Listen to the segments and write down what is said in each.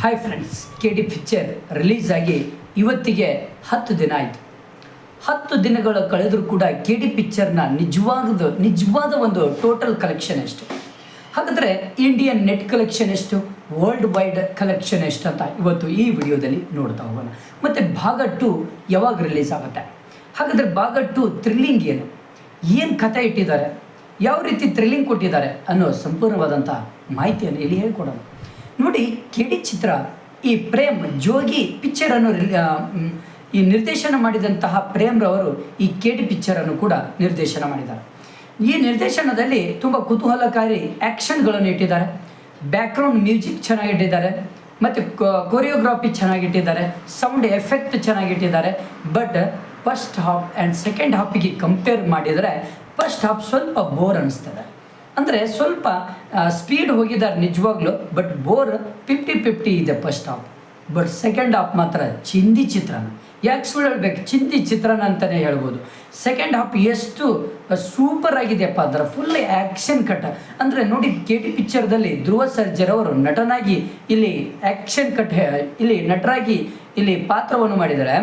Hi friends, KD picture release ಆಗಿ ಇವತ್ತಿಗೆ 10 ದಿನ ಆಯಿತು. 10 ದಿನಗಳು ಕಳೆದರೂ ಕೂಡ KD ಪಿಕ್ಚರ್ನ ನಿಜವಾದ ಒಂದು ಟೋಟಲ್ ಕಲೆಕ್ಷನ್ ಎಷ್ಟು, ಹಾಗಾದರೆ ಇಂಡಿಯನ್ ನೆಟ್ ಕಲೆಕ್ಷನ್ ಎಷ್ಟು, ವರ್ಲ್ಡ್ ವೈಡ್ ಕಲೆಕ್ಷನ್ ಎಷ್ಟು ಅಂತ ಇವತ್ತು ಈ ವಿಡಿಯೋದಲ್ಲಿ ನೋಡ್ತಾ ಹೋಗೋಣ. ಮತ್ತು ಭಾಗ 2 ಯಾವಾಗ ರಿಲೀಸ್ ಆಗುತ್ತೆ, ಹಾಗಾದರೆ ಭಾಗ 2 ಥ್ರಿಲ್ಲಿಂಗ್ ಏನು ಕಥೆ ಇಟ್ಟಿದ್ದಾರೆ, ಯಾವ ರೀತಿ ಥ್ರಿಲ್ಲಿಂಗ್ ಕೊಟ್ಟಿದ್ದಾರೆ ಅನ್ನೋ ಸಂಪೂರ್ಣವಾದಂಥ ಮಾಹಿತಿಯನ್ನು ಇಲ್ಲಿ ಹೇಳ್ಕೊಡೋಣ. ನೋಡಿ, KD ಚಿತ್ರ ಈ ಪ್ರೇಮ್ ಜೋಗಿ ಪಿಕ್ಚರನ್ನು ಈ ನಿರ್ದೇಶನ ಮಾಡಿದಂತಹ ಪ್ರೇಮ್ರವರು ಈ KD ಪಿಕ್ಚರನ್ನು ಕೂಡ ನಿರ್ದೇಶನ ಮಾಡಿದ್ದಾರೆ. ಈ ನಿರ್ದೇಶನದಲ್ಲಿ ತುಂಬ ಕುತೂಹಲಕಾರಿ ಆ್ಯಕ್ಷನ್ಗಳನ್ನು ಇಟ್ಟಿದ್ದಾರೆ, ಬ್ಯಾಕ್ಗ್ರೌಂಡ್ ಮ್ಯೂಸಿಕ್ ಚೆನ್ನಾಗಿಟ್ಟಿದ್ದಾರೆ, ಮತ್ತು ಕೊರಿಯೋಗ್ರಾಫಿ ಚೆನ್ನಾಗಿಟ್ಟಿದ್ದಾರೆ, ಸೌಂಡ್ ಎಫೆಕ್ಟ್ ಚೆನ್ನಾಗಿಟ್ಟಿದ್ದಾರೆ. But first half and second ಹಾಫಿಗೆ ಕಂಪೇರ್ ಮಾಡಿದರೆ ಫಸ್ಟ್ ಹಾಫ್ ಸ್ವಲ್ಪ ಬೋರ್ ಅನ್ನಿಸ್ತದೆ. ಅಂದರೆ ಸ್ವಲ್ಪ ಸ್ಪೀಡ್ ಹೋಗಿದ್ದಾರೆ ನಿಜವಾಗ್ಲೂ, ಬಟ್ ಬೋರ್ 50-50 ಇದೆ first half. But second half ಮಾತ್ರ ಚಿಂದಿ ಚಿತ್ರಾನ್ನ, ಯಾಕೆ ಸುಳ್ಳು ಹೇಳ್ಬೇಕು, ಚಿಂದಿ ಚಿತ್ರಾನ್ನ ಅಂತಲೇ ಹೇಳ್ಬೋದು. ಸೆಕೆಂಡ್ ಹಾಫ್ ಎಷ್ಟು ಸೂಪರ್ ಆಗಿದೆಯಪ್ಪ ಅಂದ್ರೆ ಫುಲ್ ಆ್ಯಕ್ಷನ್ ಕಟ್. ಅಂದರೆ ನೋಡಿ, KD ಪಿಕ್ಚರ್ದಲ್ಲಿ ಧ್ರುವ ಸರ್ಜರ್ ಅವರು ನಟನಾಗಿ ಇಲ್ಲಿ ಆ್ಯಕ್ಷನ್ ಕಟ್ ಇಲ್ಲಿ ನಟರಾಗಿ ಇಲ್ಲಿ ಪಾತ್ರವನ್ನು ಮಾಡಿದ್ದಾರೆ.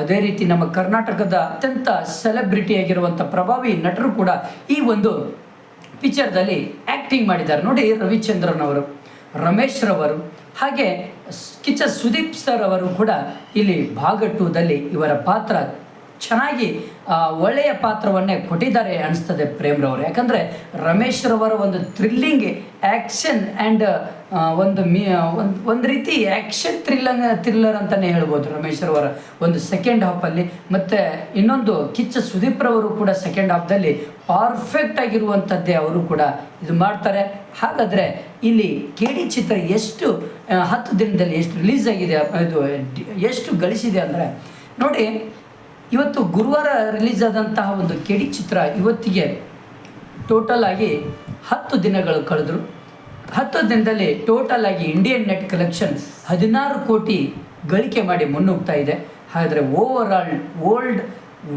ಅದೇ ರೀತಿ ನಮ್ಮ ಕರ್ನಾಟಕದ ಅತ್ಯಂತ ಸೆಲೆಬ್ರಿಟಿಯಾಗಿರುವಂಥ ಪ್ರಭಾವಿ ನಟರು ಕೂಡ ಈ ಒಂದು ಪಿಕ್ಚರ್ದಲ್ಲಿ ಆ್ಯಕ್ಟಿಂಗ್ ಮಾಡಿದ್ದಾರೆ. ನೋಡಿ, ರವಿಚಂದ್ರನ್ ಅವರು, ರಮೇಶ್ ರವರು, ಹಾಗೆ ಕಿಚ್ಚ ಸುದೀಪ್ ಸರ್ ಅವರು ಕೂಡ ಇಲ್ಲಿ ಭಾಗ 2ದಲ್ಲಿ ಇವರ ಪಾತ್ರ ಚೆನ್ನಾಗಿ ಒಳ್ಳೆಯ ಪಾತ್ರವನ್ನೇ ಕೊಟ್ಟಿದ್ದಾರೆ ಅನಿಸ್ತದೆ ಪ್ರೇಮ್ರವರು. ಯಾಕಂದರೆ ರಮೇಶ್ ರವರ ಒಂದು ಥ್ರಿಲ್ಲಿಂಗ್ ಆ್ಯಕ್ಷನ್ ಆ್ಯಂಡ್ ಒಂದು ರೀತಿ ಆ್ಯಕ್ಷನ್ ಥ್ರಿಲ್ಲರ್ ಅಂತಲೇ ಹೇಳ್ಬೋದು ರಮೇಶ್ ರವರ ಒಂದು ಸೆಕೆಂಡ್ ಹಾಫಲ್ಲಿ. ಮತ್ತು ಇನ್ನೊಂದು ಕಿಚ್ಚ ಸುದೀಪ್ರವರು ಕೂಡ ಸೆಕೆಂಡ್ ಹಾಫ್ದಲ್ಲಿ ಪರ್ಫೆಕ್ಟ್ ಆಗಿರುವಂಥದ್ದೇ ಅವರು ಕೂಡ ಇದು ಮಾಡ್ತಾರೆ. ಹಾಗಾದರೆ ಇಲ್ಲಿ KD ಚಿತ್ರ ಎಷ್ಟು 10 ದಿನದಲ್ಲಿ ಎಷ್ಟು ರಿಲೀಸ್ ಆಗಿದೆ, ಇದು ಎಷ್ಟು ಗಳಿಸಿದೆ ಅಂದರೆ ನೋಡಿ, ಇವತ್ತು ಗುರುವಾರ ರಿಲೀಸ್ ಆದಂತಹ ಒಂದು KD ಚಿತ್ರ ಇವತ್ತಿಗೆ ಟೋಟಲ್ ಆಗಿ 10 ದಿನಗಳು ಕಳೆದರು. 10 ದಿನದಲ್ಲಿ ಟೋಟಲ್ ಆಗಿ ಇಂಡಿಯನ್ ನೆಟ್ ಕಲೆಕ್ಷನ್ 16 ಕೋಟಿ ಗಳಿಕೆ ಮಾಡಿ ಮುನ್ನುಗ್ತಾ ಇದೆ. ಹಾಗಾದರೆ ಓವರ್ ಆಲ್ ವರ್ಲ್ಡ್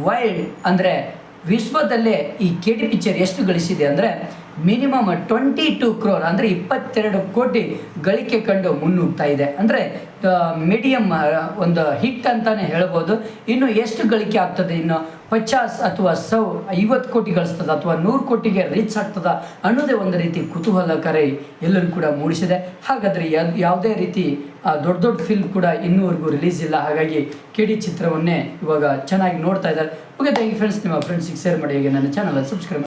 ವೈಡ್ ಅಂದರೆ ವಿಶ್ವದಲ್ಲೇ ಈ KD ಪಿಕ್ಚರ್ ಎಷ್ಟು ಗಳಿಸಿದೆ ಅಂದರೆ ಮಿನಿಮಮ್ 22 crore ಅಂದರೆ 22 ಕೋಟಿ ಗಳಿಕೆ ಕಂಡು ಮುನ್ನುಗ್ತಾ ಇದೆ. ಅಂದರೆ ಮೀಡಿಯಮ್ ಒಂದು ಹಿಟ್ ಅಂತಲೇ ಹೇಳ್ಬೋದು. ಇನ್ನು ಎಷ್ಟು ಗಳಿಕೆ ಆಗ್ತದೆ, ಇನ್ನು 50 ಅಥವಾ 50 ಕೋಟಿ ಗಳಿಸ್ತದೆ ಅಥವಾ 100 ಕೋಟಿಗೆ ರೀಚ್ ಆಗ್ತದ ಅನ್ನೋದೇ ಒಂದು ರೀತಿ ಕುತೂಹಲಕಾರಿ ಎಲ್ಲರೂ ಕೂಡ ಮೂಡಿಸಿದೆ. ಹಾಗಾದರೆ ಯಾವುದೇ ರೀತಿ ದೊಡ್ಡ ಫಿಲ್ಮ್ ಕೂಡ ಇನ್ನೂವರೆಗೂ ರಿಲೀಸ್ ಇಲ್ಲ. ಹಾಗಾಗಿ KD ಚಿತ್ರವನ್ನೇ ಇವಾಗ ಚೆನ್ನಾಗಿ ನೋಡ್ತಾ ಇದ್ದಾರೆ. Okay, thank you friends. ನಿಮ್ಮ ಫ್ರೆಂಡ್ಸಿಗೆ ಶೇರ್ ಮಾಡಿ, ಹಾಗೆ ನನ್ನ ಚಾನಲ್ ಸಬ್ಸ್ಕ್ರೈಬ್ ಮಾಡಿ.